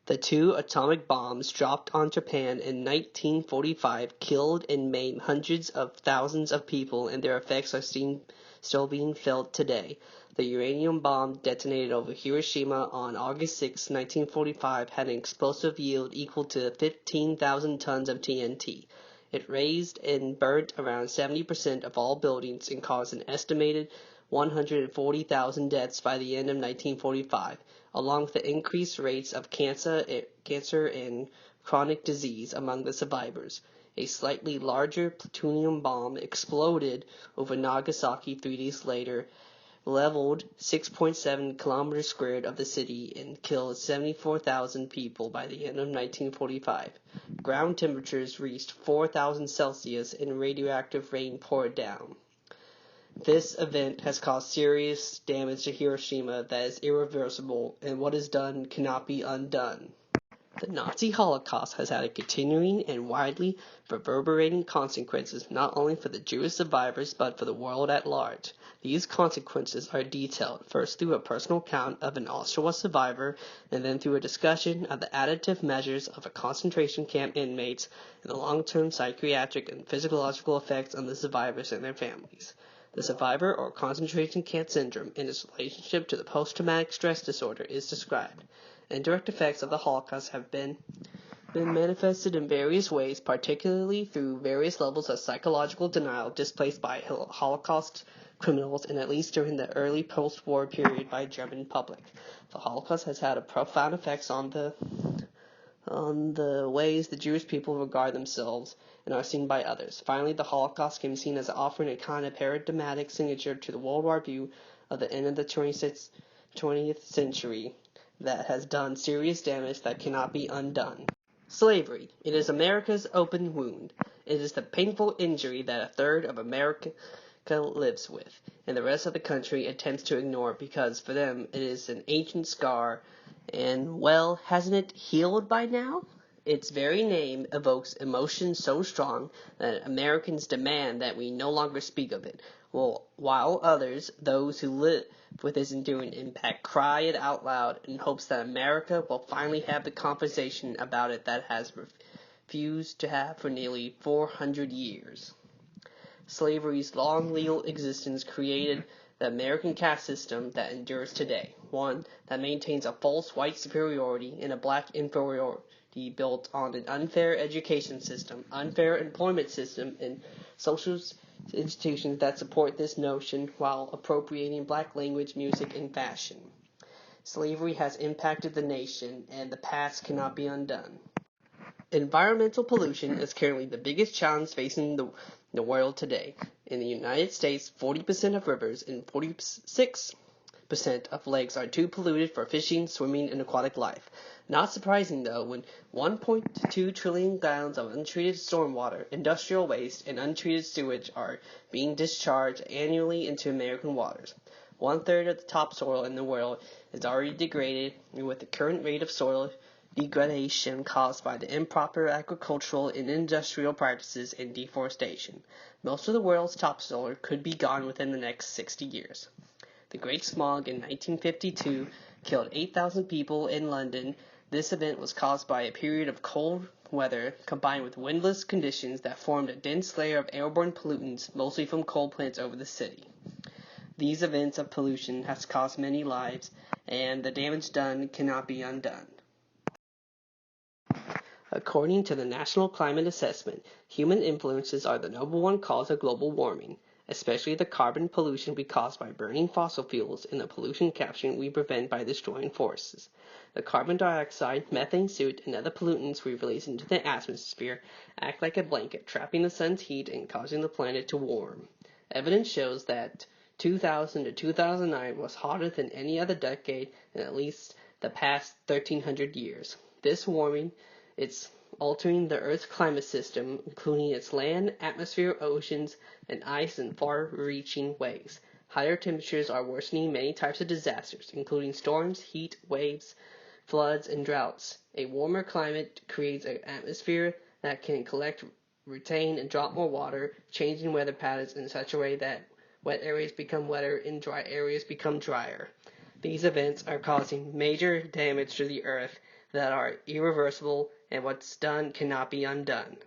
The two atomic bombs dropped on Japan in 1945 killed and maimed hundreds of thousands of people, and their effects are still being felt today. The uranium bomb detonated over Hiroshima on August 6, 1945, had an explosive yield equal to 15,000 tons of TNT. It razed and burnt around 70% of all buildings and caused an estimated 140,000 deaths by the end of 1945, along with the increased rates of cancer and chronic disease among the survivors. A slightly larger plutonium bomb exploded over Nagasaki 3 days later, leveled 6.7 kilometers squared of the city, and killed 74,000 people by the end of 1945. Ground temperatures reached 4,000 Celsius and radioactive rain poured down. This event has caused serious damage to Hiroshima that is irreversible, and what is done cannot be undone. The Nazi Holocaust has had a continuing and widely reverberating consequences not only for the Jewish survivors but for the world at large. These consequences are detailed first through a personal account of an Auschwitz survivor and then through a discussion of the additive measures of a concentration camp inmates and the long-term psychiatric and physiological effects on the survivors and their families. The survivor or concentration camp syndrome and its relationship to the post-traumatic stress disorder is described. Indirect effects of the Holocaust have been manifested in various ways, particularly through various levels of psychological denial displaced by Holocaust criminals and at least during the early post-war period by German public. The Holocaust has had a profound effects on the ways the Jewish people regard themselves and are seen by others. Finally, the Holocaust can be seen as offering a kind of paradigmatic signature to the World War view of the end of the 20th century that has done serious damage that cannot be undone. Slavery. It is America's open wound. It is the painful injury that a third of America lives with, and the rest of the country attempts to ignore because for them it is an ancient scar, and, well, hasn't it healed by now? Its very name evokes emotions so strong that Americans demand that we no longer speak of it, while others, those who live with its enduring impact, cry it out loud in hopes that America will finally have the conversation about it that has refused to have for nearly 400 years. Slavery's long legal existence created the American caste system that endures today, one that maintains a false white superiority and a black inferiority built on an unfair education system, unfair employment system, and social institutions that support this notion while appropriating black language, music, and fashion. Slavery has impacted the nation, and the past cannot be undone. Environmental pollution is currently the biggest challenge facing the world today. In the United States, 40% of rivers and 46% of lakes are too polluted for fishing, swimming, and aquatic life. Not surprising, though, when 1.2 trillion gallons of untreated stormwater, industrial waste, and untreated sewage are being discharged annually into American waters. 1/3 of the topsoil in the world is already degraded, and with the current rate of soil degradation caused by the improper agricultural and industrial practices and deforestation, most of the world's topsoil could be gone within the next 60 years. The Great Smog in 1952 killed 8,000 people in London. This event was caused by a period of cold weather combined with windless conditions that formed a dense layer of airborne pollutants, mostly from coal plants over the city. These events of pollution have cost many lives, and the damage done cannot be undone. According to the National Climate Assessment, human influences are the number one cause of global warming, especially the carbon pollution we cause by burning fossil fuels and the pollution capturing we prevent by destroying forests. The carbon dioxide, methane soot, and other pollutants we release into the atmosphere act like a blanket, trapping the sun's heat and causing the planet to warm. Evidence shows that 2000 to 2009 was hotter than any other decade in at least the past 1,300 years. This warming, it's altering the Earth's climate system, including its land, atmosphere, oceans, and ice in far-reaching ways. Higher temperatures are worsening many types of disasters, including storms, heat waves, floods, and droughts. A warmer climate creates an atmosphere that can collect, retain, and drop more water, changing weather patterns in such a way that wet areas become wetter and dry areas become drier. These events are causing major damage to the Earth that are irreversible, and what's done cannot be undone.